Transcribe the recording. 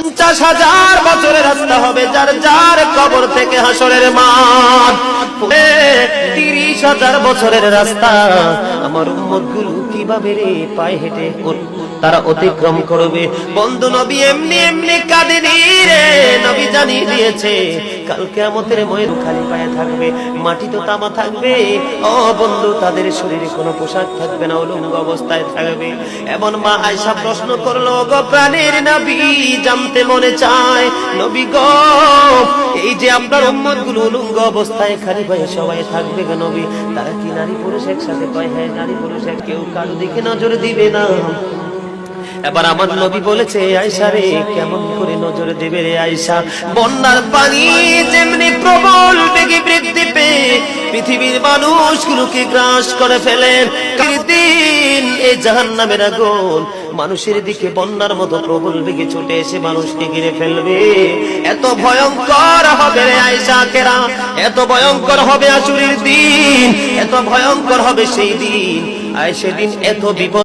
50,000 বছরের রাস্তা হবে যার যার কবর থেকে হাসরের মাঠ। 30,000 বছরের রাস্তা আমার উম্মতগুলো কিভাবে রে পায়ে হেঁটে তারা অতিক্রম করবে। বন্ধু নবী এমনি এমনি কাঁদেনি রে, নবী জানিয়ে দিয়েছে কাল কিয়ামতের ময়ূর খালি পায়ে থাকবে, মাটি তো তামা থাকবে। ও বন্ধু, তাদের শরীরে কোনো পোশাক থাকবে না, উলঙ্গ অবস্থায় থাকবে। এমন মা আয়েশা প্রশ্ন করলো, গো প্রাণের নবী, জানতে মনে চায় নবী গো, এই যে আপনার উম্মতগুলো উলঙ্গ অবস্থায় খালি পায়ে সবাই থাকবে গো নবী, তারা কি নারী পুরুষ একসাথে? কয় হ্যাঁ, নারী পুরুষ কেউ কারো দিকে নজর দিবে না। এবার আমার নবী বলেছে, আয়েশা রে, কেমন করে নজর দেবে রে আয়েশা? বন্যার পানি যেমনি প্রবল বেগে বৃদ্ধি পেয়ে পৃথিবীর মানুষগুলোকে গ্রাস করে ফেলেন, দিন এই জাহান্নামের আগুন মানুষের দিকে বন্যার মতো প্রবল বেগে ছুটে এসে মানুষকে ঘিরে ফেলবে। এত ভয়ঙ্কর হবে রে আয়েশা কেরা, এত ভয়ঙ্কর হবে আসরের দিন, এত ভয়ঙ্কর হবে সেই দিন। আর সেদিন এত বিপদ